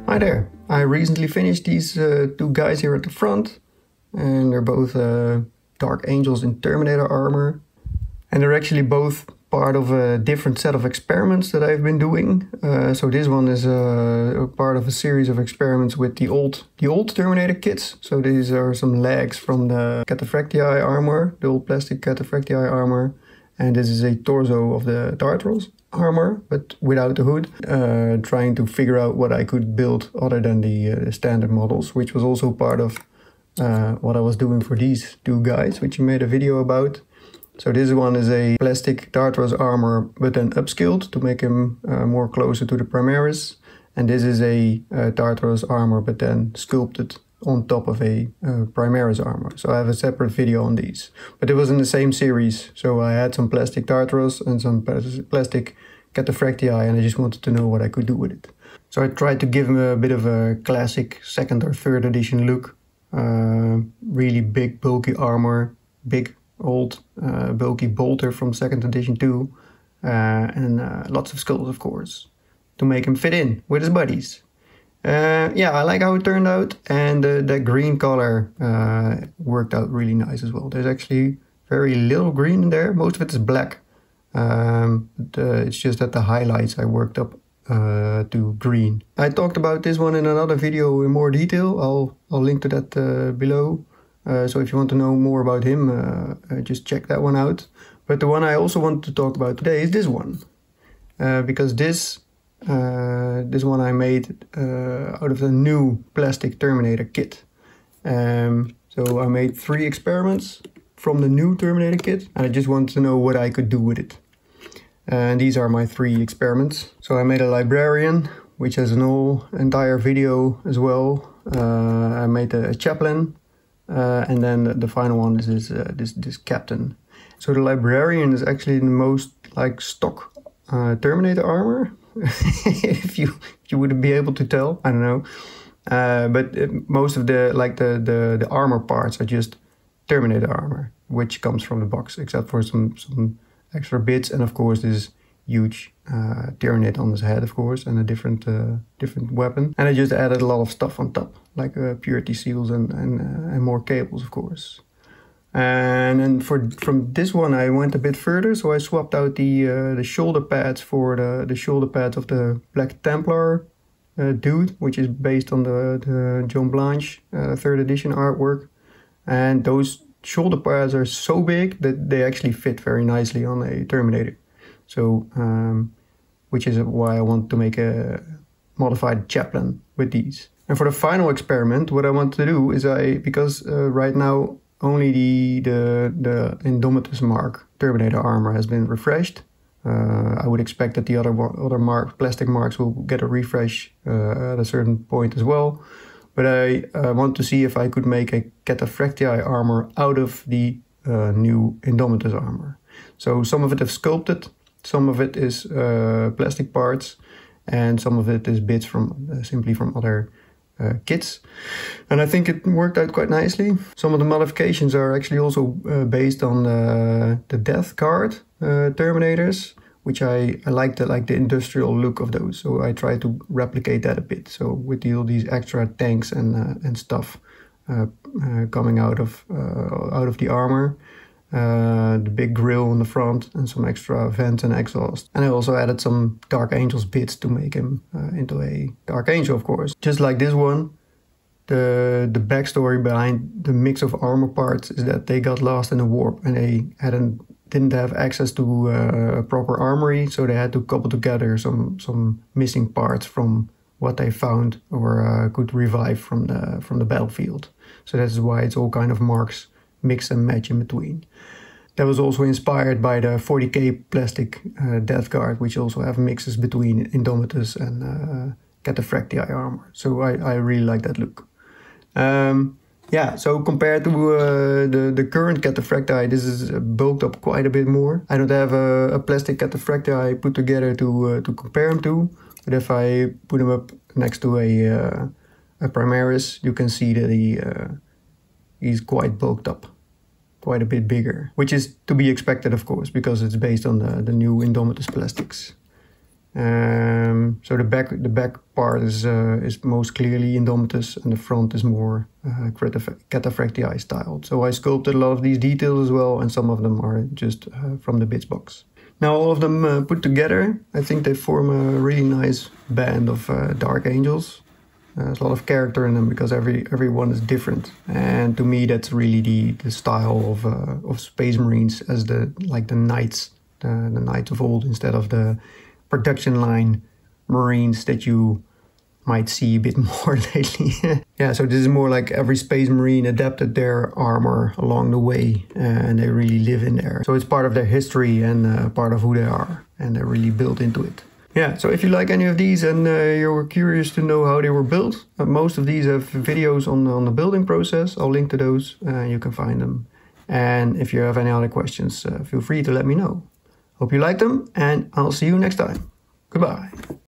Hi there, I recently finished these two guys here at the front, and they're both Dark Angels in Terminator armor, and they're actually both part of a different set of experiments that I've been doing. So this one is a part of a series of experiments with the old Terminator kits. So these are some legs from the Cataphractii armor, the old plastic Cataphractii armor, and this is a torso of the tartaros armor, but without the hood, trying to figure out what I could build other than the standard models, which was also part of what I was doing for these two guys, which I made a video about. So this one is a plastic tartaros armor, but then upscaled to make him more closer to the Primaris. And this is a tartaros armor, but then sculpted on top of a Primaris armor. So I have a separate video on these. But it was in the same series. So I had some plastic tartaros and some plastic Cataphractii, and I just wanted to know what I could do with it. So I tried to give him a bit of a classic 2nd or 3rd edition look. Really big, bulky armor, big, old, bulky bolter from 2nd edition too. And lots of skulls, of course, to make him fit in with his buddies. Yeah, I like how it turned out, and the green color worked out really nice as well. There's actually very little green in there. Most of it is black. But it's just that the highlights I worked up to green. I talked about this one in another video in more detail. I'll link to that below. So if you want to know more about him, just check that one out. But the one I also want to talk about today is this one, because this one I made out of the new plastic Terminator kit. So I made 3 experiments from the new Terminator kit, and I just wanted to know what I could do with it. And these are my 3 experiments. So I made a librarian, which has an entire video as well. I made a chaplain, and then the final one is this captain. So the librarian is actually the most like stock Terminator armor. if you wouldn't be able to tell, I don't know. But most of the armor parts are just Terminator armor, which comes from the box, except for some extra bits, and of course this huge Tyranid on his head, of course, and a different weapon. And I just added a lot of stuff on top, like purity seals and more cables, of course. And then from this one I went a bit further, so I swapped out the shoulder pads for the shoulder pads of the Black Templar dude, which is based on the John Blanche 3rd edition artwork. And those shoulder pads are so big that they actually fit very nicely on a Terminator. So, which is why I want to make a modified chaplain with these. And for the final experiment, what I want to do is because right now only the Indomitus mark Terminator armor has been refreshed. I would expect that the other plastic marks will get a refresh at a certain point as well. But I want to see if I could make a Cataphractii armor out of the new Indomitus armor. So some of it is sculpted, some of it is plastic parts, and some of it is bits from simply from other kits. And I think it worked out quite nicely. Some of the modifications are actually also based on the Death Guard Terminators, which I like the industrial look of those. So I try to replicate that a bit. So with all these extra tanks and stuff coming out of the armor, the big grille on the front, and some extra vents and exhaust. And I also added some Dark Angels bits to make him into a Dark Angel, of course. Just like this one, the backstory behind the mix of armor parts is that they got lost in a warp and they didn't have access to a proper armory, so they had to cobble together some missing parts from what they found or could revive from the battlefield. So that's why it's all kind of marks mix and match in between. That was also inspired by the 40k plastic Death Guard, which also have mixes between Indomitus and Cataphractii armor. So I really like that look. Yeah, so compared to the current Cataphractii, this is bulked up quite a bit more. I don't have a plastic Cataphractii put together to compare them to, but if I put him up next to a Primaris, you can see that he's quite bulked up, quite a bit bigger, which is to be expected, of course, because it's based on the new Indomitus plastics. So the back part is most clearly Indomitus, and the front is more Cataphractii styled. So I sculpted a lot of these details as well, and some of them are just from the bits box. Now all of them put together, I think they form a really nice band of dark angels. There's a lot of character in them because every one is different, and to me that's really the style of Space Marines as the knights, the knights of old, instead of the production line Marines that you might see a bit more lately. Yeah, so this is more like every Space Marine adapted their armor along the way, and they really live in there. So it's part of their history and part of who they are, and they're really built into it. Yeah, so if you like any of these and you're curious to know how they were built, most of these have videos on the building process. I'll link to those, you can find them. And if you have any other questions, feel free to let me know. Hope you liked them, and I'll see you next time. Goodbye.